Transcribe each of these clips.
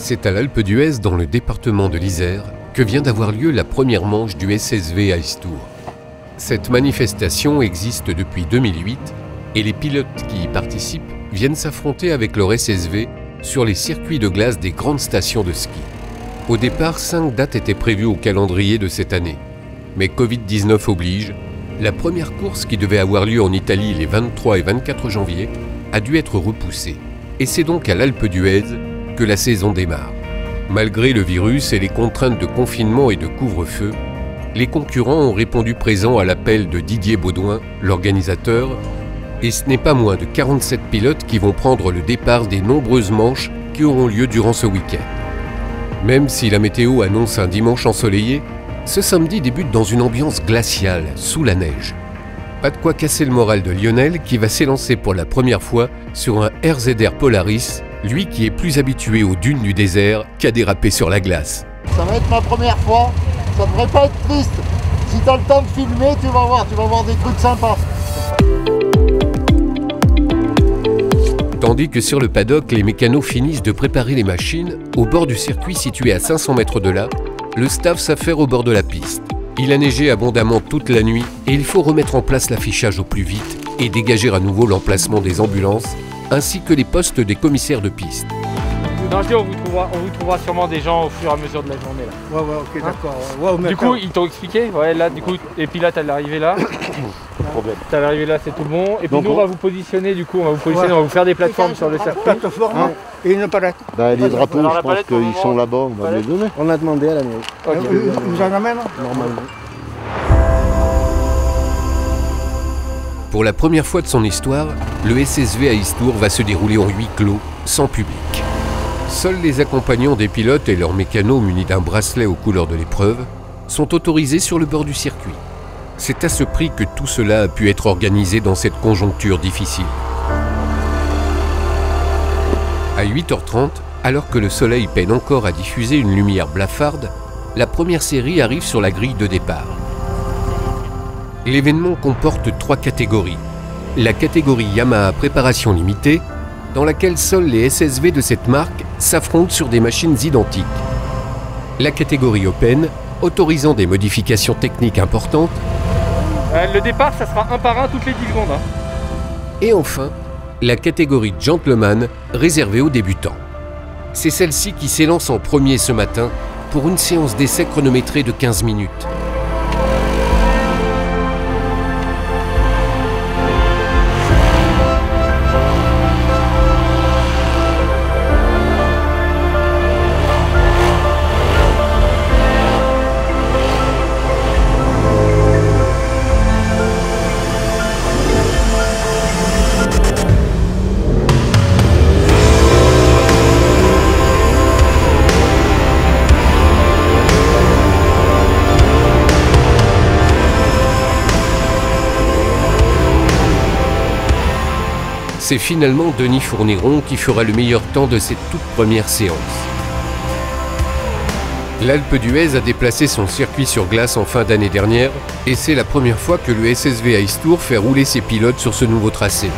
C'est à l'Alpe d'Huez, dans le département de l'Isère, que vient d'avoir lieu la première manche du SSV Ice Tour. Cette manifestation existe depuis 2008 et les pilotes qui y participent viennent s'affronter avec leur SSV sur les circuits de glace des grandes stations de ski. Au départ, 5 dates étaient prévues au calendrier de cette année. Mais Covid-19 oblige, la première course qui devait avoir lieu en Italie les 23 et 24 janvier a dû être repoussée. Et c'est donc à l'Alpe d'Huez que la saison démarre. Malgré le virus et les contraintes de confinement et de couvre-feu, les concurrents ont répondu présent à l'appel de Didier Baudouin, l'organisateur, et ce n'est pas moins de 47 pilotes qui vont prendre le départ des nombreuses manches qui auront lieu durant ce week-end. Même si la météo annonce un dimanche ensoleillé, ce samedi débute dans une ambiance glaciale, sous la neige. Pas de quoi casser le moral de Lionel qui va s'élancer pour la première fois sur un RZR Polaris, lui qui est plus habitué aux dunes du désert qu'à déraper sur la glace. Ça va être ma première fois, ça devrait pas être triste. Si tu as le temps de filmer, tu vas voir des trucs sympas. Tandis que sur le paddock, les mécanos finissent de préparer les machines, au bord du circuit situé à 500 mètres de là, le staff s'affaire au bord de la piste. Il a neigé abondamment toute la nuit et il faut remettre en place l'affichage au plus vite et dégager à nouveau l'emplacement des ambulances ainsi que les postes des commissaires de piste. Non, je dis, on vous trouvera sûrement des gens au fur et à mesure de la journée là. Ouais, ok, d'accord. Ouais, du coup, ils t'ont expliqué, ouais, là, du coup, et puis là, t'as l'arrivée là. Pas de problème. T'as l'arrivée là, c'est tout bon. Et puis Donc, nous, on va vous positionner, du coup, on va vous faire des plateformes sur le circuit. Plateforme et une palette. Bah, les drapeaux, Alors, je la pense palette, pour le qu'ils sont moment, là-bas, on va les donner. On a demandé à la mairie. Ok. Vous en amène Normalement. Pour la première fois de son histoire, le SSV Ice Tour va se dérouler en huis clos, sans public. Seuls les accompagnants des pilotes et leurs mécanos munis d'un bracelet aux couleurs de l'épreuve sont autorisés sur le bord du circuit. C'est à ce prix que tout cela a pu être organisé dans cette conjoncture difficile. À 8h30, alors que le soleil peine encore à diffuser une lumière blafarde, la première série arrive sur la grille de départ. L'événement comporte 3 catégories. La catégorie Yamaha Préparation Limitée, dans laquelle seuls les SSV de cette marque s'affrontent sur des machines identiques. La catégorie Open, autorisant des modifications techniques importantes. Le départ, ça sera un par un toutes les 10 secondes. Hein. Et enfin, la catégorie Gentleman, réservée aux débutants. C'est celle-ci qui s'élance en premier ce matin pour une séance d'essai chronométrée de 15 minutes. C'est finalement Denis Fourniron qui fera le meilleur temps de cette toute première séance. L'Alpe d'Huez a déplacé son circuit sur glace en fin d'année dernière et c'est la première fois que le SSV Ice Tour fait rouler ses pilotes sur ce nouveau tracé.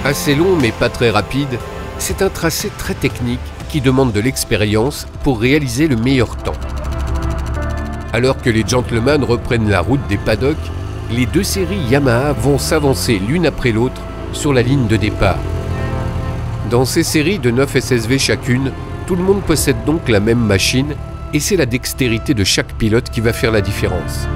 Assez long mais pas très rapide, c'est un tracé très technique qui demande de l'expérience pour réaliser le meilleur temps. Alors que les gentlemen reprennent la route des paddocks, les 2 séries Yamaha vont s'avancer l'une après l'autre sur la ligne de départ. Dans ces séries de 9 SSV chacune, tout le monde possède donc la même machine et c'est la dextérité de chaque pilote qui va faire la différence.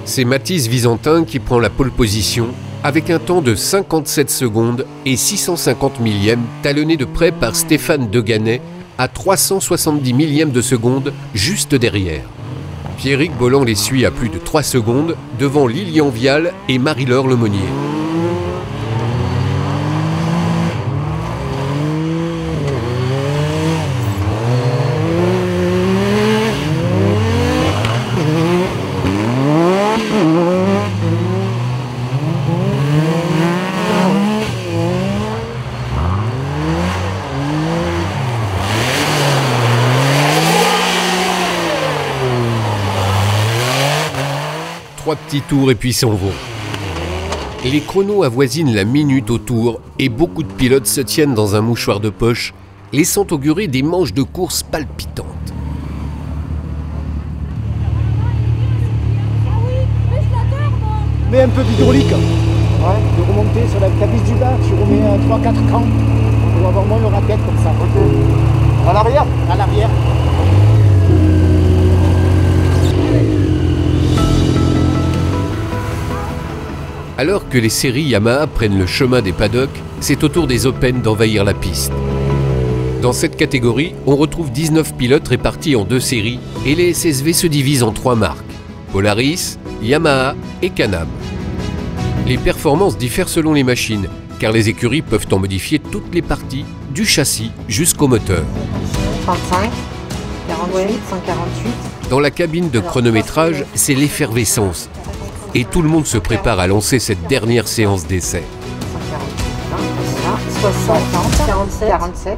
C'est Mathis Visantin qui prend la pole position avec un temps de 57 secondes et 650 millièmes talonné de près par Stéphane Deganet à 370 millièmes de seconde juste derrière. Pierrick Bolland les suit à plus de 3 secondes devant Lilian Vial et Marie-Laure Lemonnier. 3 petits tours et puis s'en vont. Les chronos avoisinent la minute au tour et beaucoup de pilotes se tiennent dans un mouchoir de poche, laissant augurer des manches de course palpitantes. Mets un peu d'hydraulique, de remonter sur la cabine du bas, tu remets 3-4 crans pour avoir moins le raquette comme ça. À l'arrière? À l'arrière. Alors que les séries Yamaha prennent le chemin des paddocks, c'est au tour des Open d'envahir la piste. Dans cette catégorie, on retrouve 19 pilotes répartis en 2 séries et les SSV se divisent en 3 marques, Polaris, Yamaha et Can-Am. Les performances diffèrent selon les machines, car les écuries peuvent en modifier toutes les parties, du châssis jusqu'au moteur. 35, 48, 148. Dans la cabine de chronométrage, c'est l'effervescence. Et tout le monde se prépare à lancer cette dernière séance d'essai. 60, 47, 47.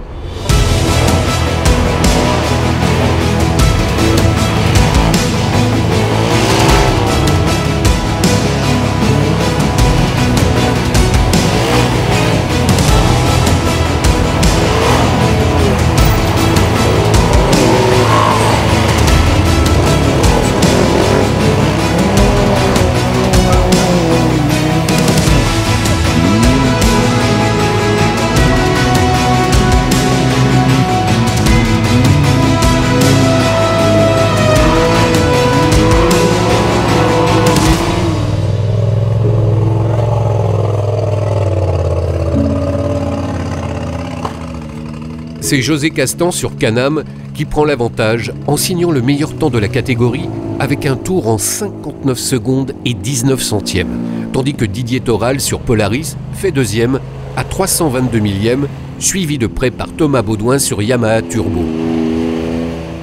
C'est José Castan sur Can-Am qui prend l'avantage en signant le meilleur temps de la catégorie avec un tour en 59 secondes et 19 centièmes, tandis que Didier Toral sur Polaris fait deuxième à 322 millièmes, suivi de près par Thomas Baudouin sur Yamaha Turbo.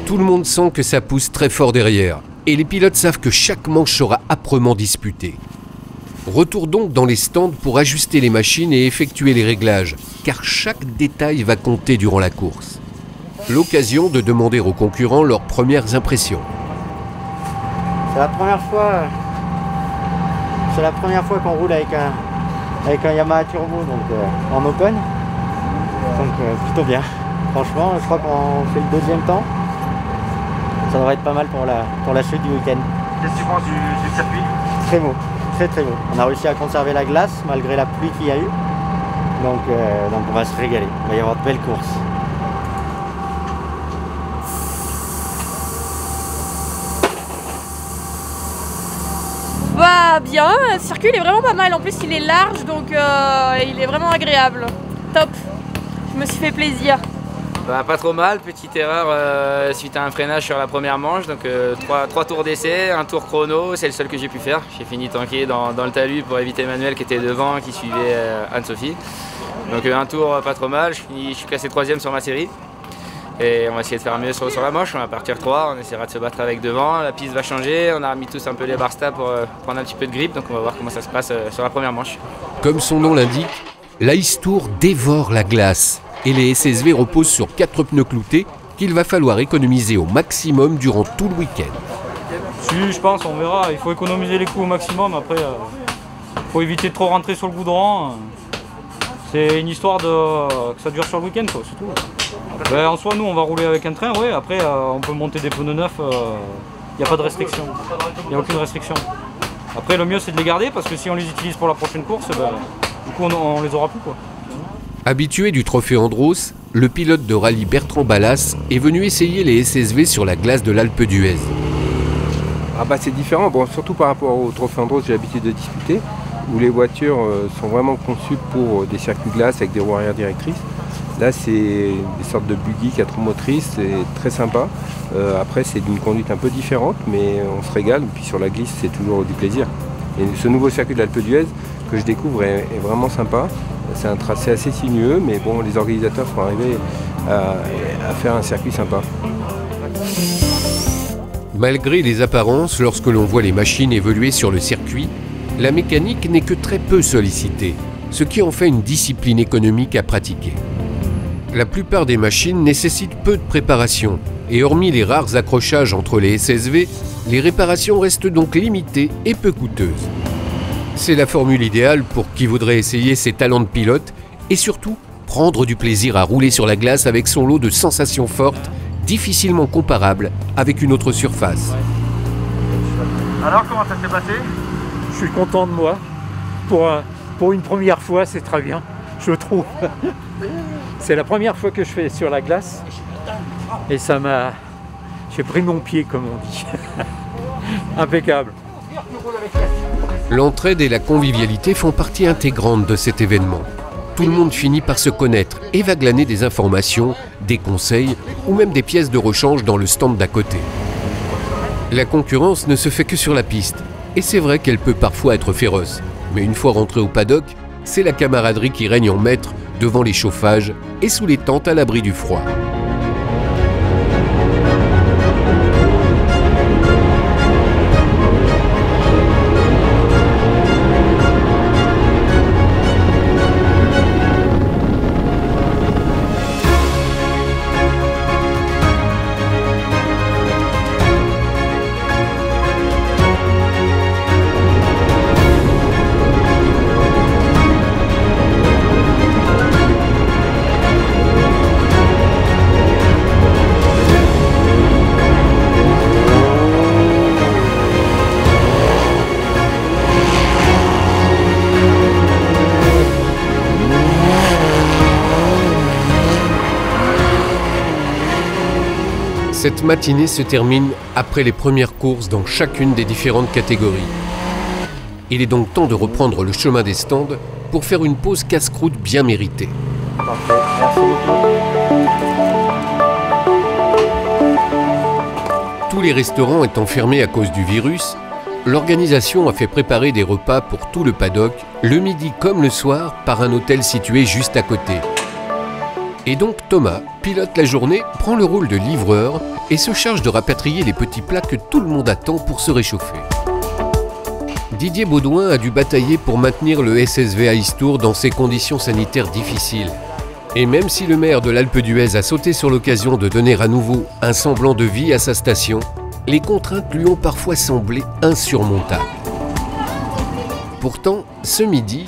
Tout le monde sent que ça pousse très fort derrière et les pilotes savent que chaque manche sera âprement disputée. Retour donc dans les stands pour ajuster les machines et effectuer les réglages, car chaque détail va compter durant la course. L'occasion de demander aux concurrents leurs premières impressions. C'est la première fois qu'on roule avec un Yamaha Turbo donc, en open. Donc plutôt bien. Franchement, je crois qu'on fait le deuxième temps. Ça devrait être pas mal pour la suite du week-end. Qu'est-ce que tu penses du circuit? Très beau. Très très beau. On a réussi à conserver la glace malgré la pluie qu'il y a eu. Donc on va se régaler. Il va y avoir de belles courses. Bah bien, le circuit il est vraiment pas mal. En plus il est large donc il est vraiment agréable. Top. Je me suis fait plaisir. Bah, pas trop mal, petite erreur suite à un freinage sur la première manche, donc 3 tours d'essai, un tour chrono, c'est le seul que j'ai pu faire. J'ai fini tanké dans le talus pour éviter Emmanuel qui était devant, qui suivait Anne-Sophie. Donc un tour pas trop mal, je suis classé 3e sur ma série. Et on va essayer de faire mieux sur la manche, on va partir 3, on essaiera de se battre avec devant, la piste va changer, on a remis tous un peu les barsta pour prendre un petit peu de grip, donc on va voir comment ça se passe sur la première manche. Comme son nom l'indique, l'Ice Tour dévore la glace. Et les SSV reposent sur 4 pneus cloutés qu'il va falloir économiser au maximum durant tout le week-end. Si, je pense, on verra. Il faut économiser les coûts au maximum. Après, faut éviter de trop rentrer sur le goudron. C'est une histoire que ça dure sur le week-end, c'est tout. Ben, en soi, nous, on va rouler avec un train, ouais. Après, on peut monter des pneus neufs. Il n'y a pas de restriction. Il n'y a aucune restriction. Après, le mieux, c'est de les garder parce que si on les utilise pour la prochaine course, ben, du coup, on les aura plus, quoi. Habitué du trophée Andros, le pilote de rallye Bertrand Ballas est venu essayer les SSV sur la glace de l'Alpe d'Huez. Ah bah c'est différent, bon, surtout par rapport au trophée Andros que j'ai l'habitude de disputer, où les voitures sont vraiment conçues pour des circuits glace avec des roues arrière directrices. Là c'est des sortes de buggy 4 roues motrices, c'est très sympa. Après c'est d'une conduite un peu différente, mais on se régale, et puis sur la glisse c'est toujours du plaisir. Et ce nouveau circuit de l'Alpe d'Huez que je découvre est vraiment sympa. C'est un tracé assez sinueux, mais bon, les organisateurs sont arrivés à faire un circuit sympa. Malgré les apparences, lorsque l'on voit les machines évoluer sur le circuit, la mécanique n'est que très peu sollicitée, ce qui en fait une discipline économique à pratiquer. La plupart des machines nécessitent peu de préparation, Et hormis les rares accrochages entre les SSV, les réparations restent donc limitées et peu coûteuses. C'est la formule idéale pour qui voudrait essayer ses talents de pilote et surtout prendre du plaisir à rouler sur la glace avec son lot de sensations fortes, difficilement comparables avec une autre surface. Alors, comment ça s'est passé? Je suis content de moi. Pour une première fois, c'est très bien, je trouve. C'est la première fois que je fais sur la glace et ça m'a... J'ai pris mon pied, comme on dit. Impeccable. L'entraide et la convivialité font partie intégrante de cet événement. Tout le monde finit par se connaître et va glaner des informations, des conseils ou même des pièces de rechange dans le stand d'à côté. La concurrence ne se fait que sur la piste et c'est vrai qu'elle peut parfois être féroce. Mais une fois rentré au paddock, c'est la camaraderie qui règne en maître devant les chauffages et sous les tentes à l'abri du froid. Cette matinée se termine après les premières courses dans chacune des différentes catégories. Il est donc temps de reprendre le chemin des stands pour faire une pause casse-croûte bien méritée. Parfait, merci beaucoup. Tous les restaurants étant fermés à cause du virus, l'organisation a fait préparer des repas pour tout le paddock, le midi comme le soir, par un hôtel situé juste à côté. Et donc Thomas, pilote la journée, prend le rôle de livreur et se charge de rapatrier les petits plats que tout le monde attend pour se réchauffer. Didier Baudouin a dû batailler pour maintenir le SSV Ice Tour dans ces conditions sanitaires difficiles. Et même si le maire de l'Alpe d'Huez a sauté sur l'occasion de donner à nouveau un semblant de vie à sa station, les contraintes lui ont parfois semblé insurmontables. Pourtant, ce midi,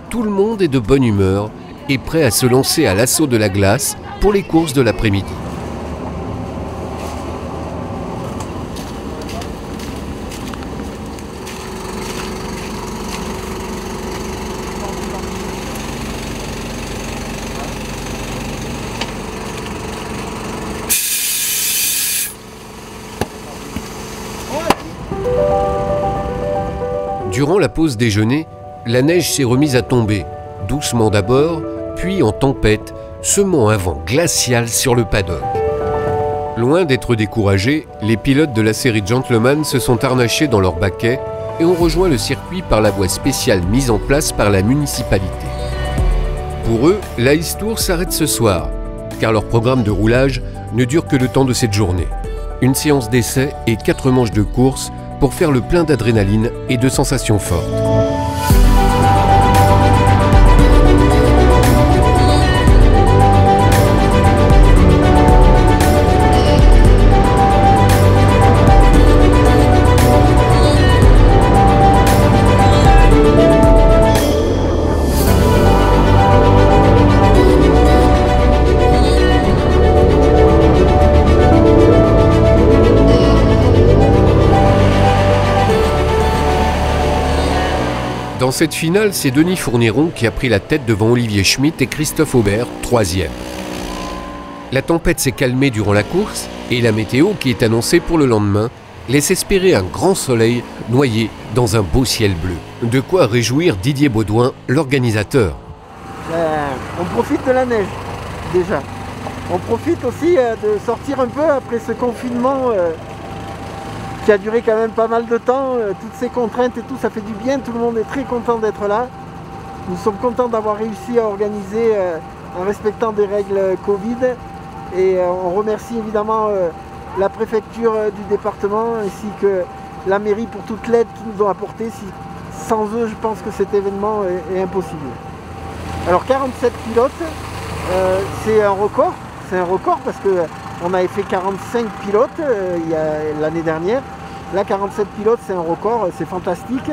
tout le monde est de bonne humeur et prêt à se lancer à l'assaut de la glace pour les courses de l'après-midi. Durant la pause déjeuner, la neige s'est remise à tomber, doucement d'abord, puis en tempête, semant un vent glacial sur le paddock. Loin d'être découragés, les pilotes de la série Gentleman se sont harnachés dans leur baquet et ont rejoint le circuit par la voie spéciale mise en place par la municipalité. Pour eux, l'Ice Tour s'arrête ce soir, car leur programme de roulage ne dure que le temps de cette journée. Une séance d'essai et 4 manches de course pour faire le plein d'adrénaline et de sensations fortes. Dans cette finale, c'est Denis Fourniron qui a pris la tête devant Olivier Schmitt et Christophe Aubert, 3e. La tempête s'est calmée durant la course et la météo, qui est annoncée pour le lendemain, laisse espérer un grand soleil noyé dans un beau ciel bleu. De quoi réjouir Didier Baudouin, l'organisateur. On profite de la neige, déjà. On profite aussi de sortir un peu après ce confinement qui a duré quand même pas mal de temps. Toutes ces contraintes et tout, ça fait du bien. Tout le monde est très content d'être là. Nous sommes contents d'avoir réussi à organiser en respectant des règles Covid. Et on remercie évidemment la préfecture du département ainsi que la mairie pour toute l'aide qu'ils nous ont apportée. Sans eux, je pense que cet événement est impossible. Alors 47 pilotes, c'est un record parce que On avait fait 45 pilotes l'année dernière. Là, 47 pilotes, c'est un record, c'est fantastique.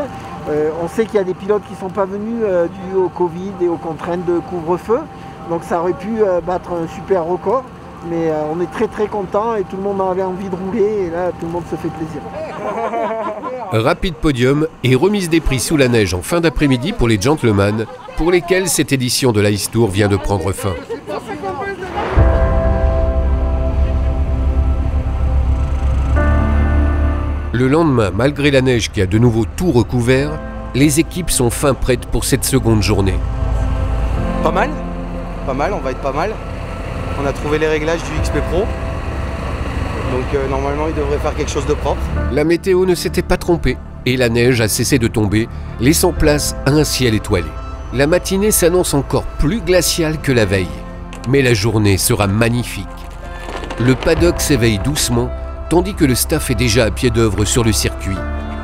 On sait qu'il y a des pilotes qui ne sont pas venus dû au Covid et aux contraintes de couvre-feu. Donc ça aurait pu battre un super record. Mais on est très très content et tout le monde avait envie de rouler et là tout le monde se fait plaisir. Rapide podium et remise des prix sous la neige en fin d'après-midi pour les gentlemen, pour lesquels cette édition de l'Ice Tour vient de prendre fin. Le lendemain, malgré la neige qui a de nouveau tout recouvert, les équipes sont fin prêtes pour cette seconde journée. Pas mal, on va être pas mal. On a trouvé les réglages du XP Pro. Donc normalement il devrait faire quelque chose de propre. La météo ne s'était pas trompée et la neige a cessé de tomber, laissant place à un ciel étoilé. La matinée s'annonce encore plus glaciale que la veille, mais la journée sera magnifique. Le paddock s'éveille doucement, tandis que le staff est déjà à pied d'œuvre sur le circuit.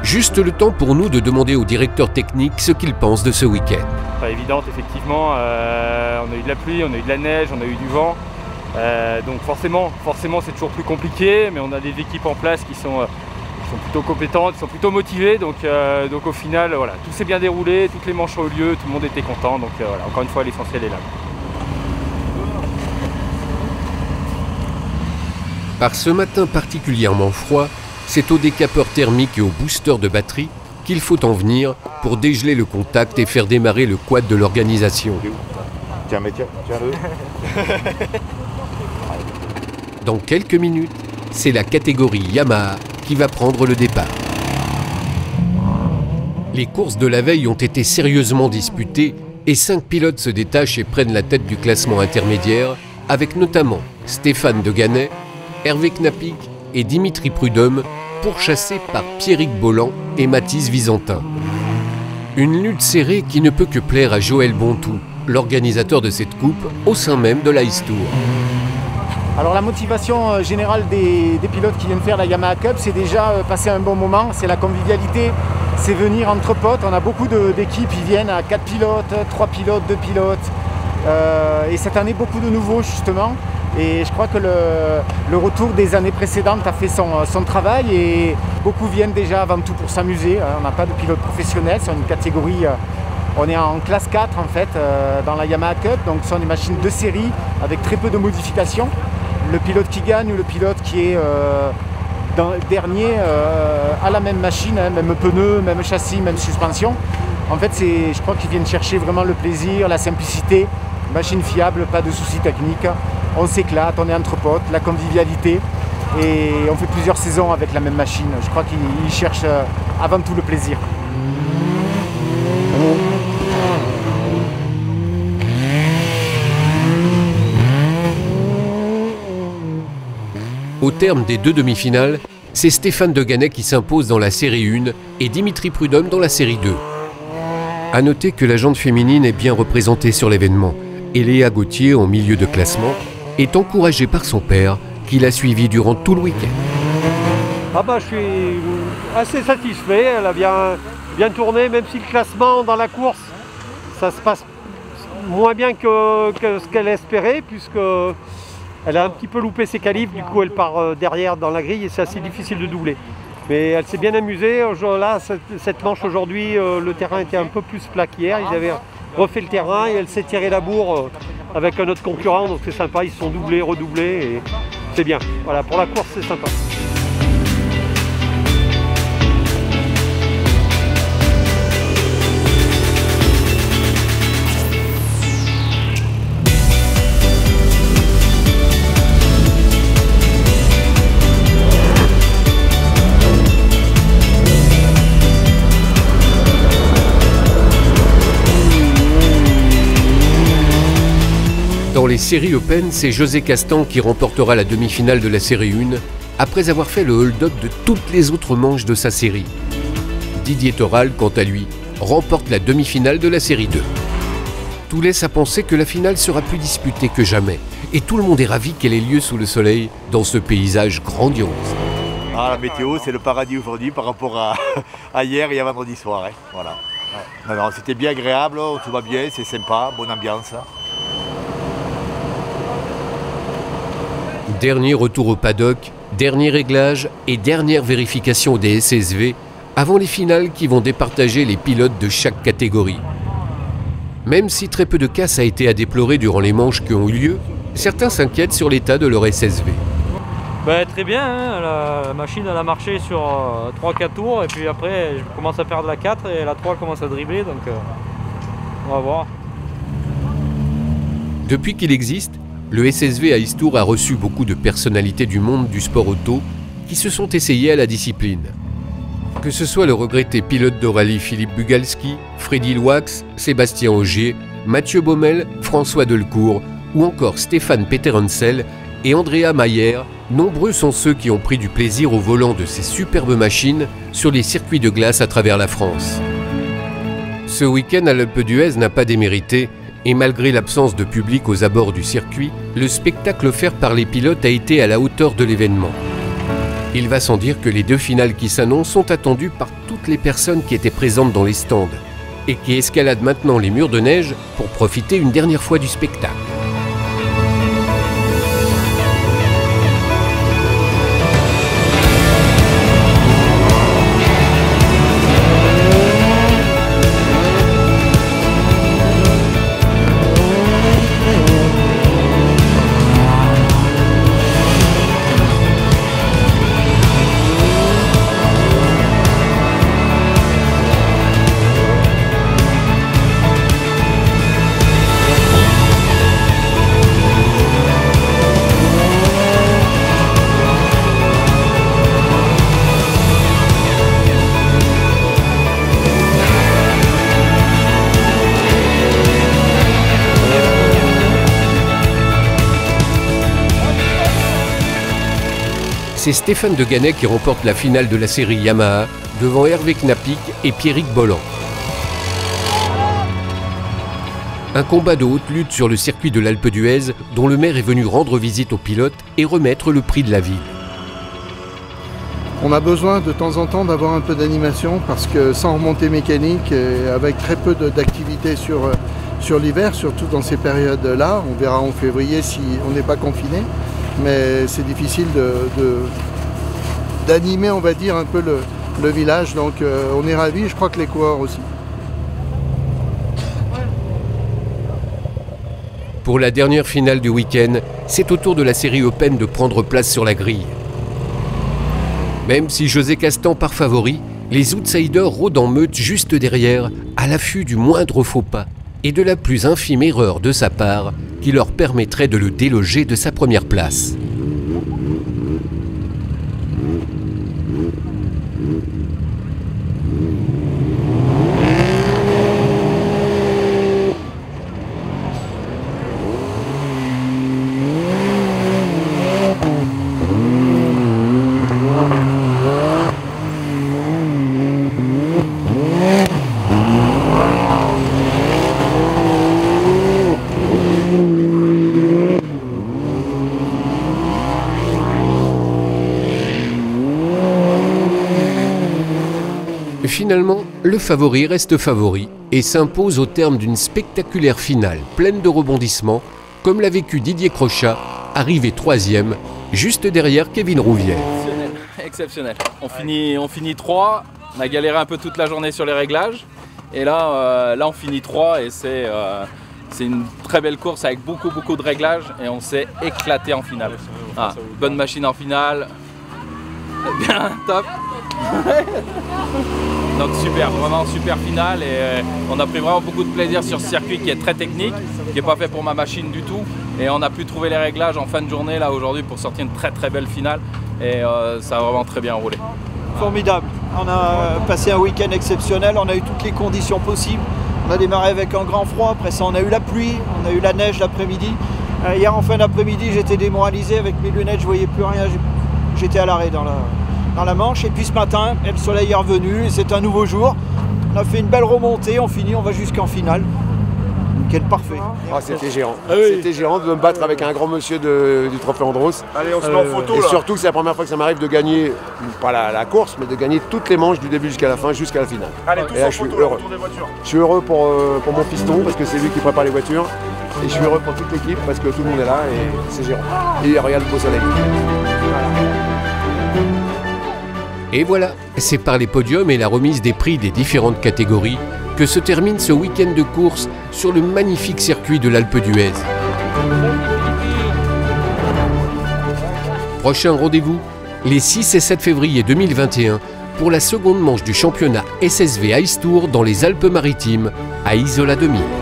Juste le temps pour nous de demander au directeur technique ce qu'il pense de ce week-end. Pas évidente effectivement, on a eu de la pluie, on a eu de la neige, on a eu du vent. Donc forcément c'est toujours plus compliqué, mais on a des équipes en place qui sont plutôt compétentes, qui sont plutôt motivées. Donc au final, voilà, tout s'est bien déroulé, toutes les manches ont eu lieu, tout le monde était content. Donc voilà, encore une fois, l'essentiel est là. Par ce matin particulièrement froid, c'est au décapeur thermique et au booster de batterie qu'il faut en venir pour dégeler le contact et faire démarrer le quad de l'organisation. Tiens, mais tiens-le. Dans quelques minutes, c'est la catégorie Yamaha qui va prendre le départ. Les courses de la veille ont été sérieusement disputées et 5 pilotes se détachent et prennent la tête du classement intermédiaire, avec notamment Stéphane De Ganay, Hervé Knapik et Dimitri Prudhomme, pourchassés par Pierrick Bolland et Mathis Visantin. Une lutte serrée qui ne peut que plaire à Joël Bontou, l'organisateur de cette coupe au sein même de l'Ice Tour. Alors la motivation générale des pilotes qui viennent faire la Yamaha Cup, c'est déjà passer un bon moment, c'est la convivialité, c'est venir entre potes. On a beaucoup d'équipes, ils viennent à 4 pilotes, 3 pilotes, 2 pilotes. Et cette année, beaucoup de nouveaux justement. Et je crois que le retour des années précédentes a fait son travail et beaucoup viennent déjà avant tout pour s'amuser. On n'a pas de pilote professionnel, c'est une catégorie, on est en classe 4 en fait dans la Yamaha Cup, donc ce sont des machines de série avec très peu de modifications. Le pilote qui gagne ou le pilote qui est dernier a la même machine, hein, même pneu, même châssis, même suspension. En fait, je crois qu'ils viennent chercher vraiment le plaisir, la simplicité, machine fiable, pas de soucis techniques. On s'éclate, on est entre potes, la convivialité et on fait plusieurs saisons avec la même machine. Je crois qu'ils cherchent avant tout le plaisir. Au terme des 2 demi-finales, c'est Stéphane De Ganay qui s'impose dans la série 1 et Dimitri Prudhomme dans la série 2. A noter que la jante féminine est bien représentée sur l'événement et Léa Gauthier, en milieu de classement, est encouragée par son père qui l'a suivi durant tout le week-end. Ah bah, je suis assez satisfait, elle a bien tourné, même si le classement dans la course, ça se passe moins bien que ce qu'elle espérait, puisqu'elle a un petit peu loupé ses qualifs, du coup elle part derrière dans la grille et c'est assez difficile de doubler. Mais elle s'est bien amusée, là, cette manche aujourd'hui, le terrain était un peu plus plat qu'hier, ils avaient refait le terrain et elle s'est tirée la bourre avec un autre concurrent, donc c'est sympa, ils se sont doublés, redoublés et c'est bien. Voilà, pour la course c'est sympa. Dans les séries Open, c'est José Castan qui remportera la demi-finale de la série 1 après avoir fait le hold-up de toutes les autres manches de sa série. Didier Toral, quant à lui, remporte la demi-finale de la série 2. Tout laisse à penser que la finale sera plus disputée que jamais et tout le monde est ravi qu'elle ait lieu sous le soleil dans ce paysage grandiose. Ah, la météo, c'est le paradis aujourd'hui par rapport à hier et à vendredi soir. Hein. Voilà. Ouais. Non, c'était bien agréable, tout va bien, c'est sympa, bonne ambiance. Dernier retour au paddock, dernier réglage et dernière vérification des SSV avant les finales qui vont départager les pilotes de chaque catégorie. Même si très peu de casse a été à déplorer durant les manches qui ont eu lieu, certains s'inquiètent sur l'état de leur SSV. Très bien, hein, la machine elle a marché sur 3-4 tours et puis après je commence à perdre la 4 et la 3 commence à dribbler, donc on va voir. Depuis qu'il existe, le SSV à Istour a reçu beaucoup de personnalités du monde du sport auto qui se sont essayées à la discipline. Que ce soit le regretté pilote de rallye Philippe Bugalski, Freddy Loax, Sébastien Ogier, Mathieu Baumel, François Delcourt ou encore Stéphane Peterhansel et Andrea Mayer, nombreux sont ceux qui ont pris du plaisir au volant de ces superbes machines sur les circuits de glace à travers la France. Ce week-end à l'Alpe d'Huez n'a pas démérité et malgré l'absence de public aux abords du circuit, le spectacle offert par les pilotes a été à la hauteur de l'événement. Il va sans dire que les 2 finales qui s'annoncent sont attendues par toutes les personnes qui étaient présentes dans les stands et qui escaladent maintenant les murs de neige pour profiter une dernière fois du spectacle. C'est Stéphane De Gannet qui remporte la finale de la série Yamaha devant Hervé Knapik et Pierrick Bolland. Un combat de haute lutte sur le circuit de l'Alpe d'Huez dont le maire est venu rendre visite aux pilotes et remettre le prix de la ville. On a besoin de temps en temps d'avoir un peu d'animation parce que sans remontée mécanique et avec très peu d'activité sur l'hiver, surtout dans ces périodes-là, on verra en février si on n'est pas confiné. Mais c'est difficile d'animer, on va dire, un peu le village. Donc on est ravis, je crois que les coureurs aussi. Pour la dernière finale du week-end, c'est au tour de la série Open de prendre place sur la grille. Même si José Castan part favori, les outsiders rôdent en meute juste derrière, à l'affût du moindre faux pas et de la plus infime erreur de sa part qui leur permettrait de le déloger de sa première place. Finalement, le favori reste favori et s'impose au terme d'une spectaculaire finale pleine de rebondissements, comme l'a vécu Didier Crochat, arrivé 3e, juste derrière Kevin Rouvière. Exceptionnel. On finit 3, on a galéré un peu toute la journée sur les réglages, et là on finit 3 et c'est une très belle course avec beaucoup de réglages et on s'est éclaté en finale. Ah, bonne machine en finale, bien, top. Donc super, vraiment super finale et on a pris vraiment beaucoup de plaisir sur ce circuit qui est très technique, qui n'est pas fait pour ma machine du tout et on a pu trouver les réglages en fin de journée là aujourd'hui pour sortir une très belle finale et ça a vraiment très bien roulé. Formidable, on a passé un week-end exceptionnel, on a eu toutes les conditions possibles, on a démarré avec un grand froid, après ça on a eu la pluie, on a eu la neige l'après-midi. Hier en fin d'après-midi j'étais démoralisé avec mes lunettes, je voyais plus rien, j'étais à l'arrêt dans la Manche et puis ce matin le soleil est revenu et c'est un nouveau jour. On a fait une belle remontée, on finit, on va jusqu'en finale. Nickel, parfait. Ah, c'était géant. Ah, oui. C'était géant de me battre avec un grand monsieur du Trophée Andros. Allez, on se met en photo et là. surtout, c'est la première fois que ça m'arrive de gagner, pas la course, mais de gagner toutes les manches du début jusqu'à la fin, jusqu'à la finale. Allez, tous et là, en je suis photo, heureux. autour des voitures. Je suis heureux pour mon piston parce que c'est lui qui prépare les voitures. Et je suis heureux pour toute l'équipe parce que tout le monde est là et c'est Jérôme. Et regarde le beau soleil. Et voilà, c'est par les podiums et la remise des prix des différentes catégories que se termine ce week-end de course sur le magnifique circuit de l'Alpe d'Huez. Prochain rendez-vous, les 6 et 7 février 2021 pour la seconde manche du championnat SSV Ice Tour dans les Alpes-Maritimes à Isola 2000.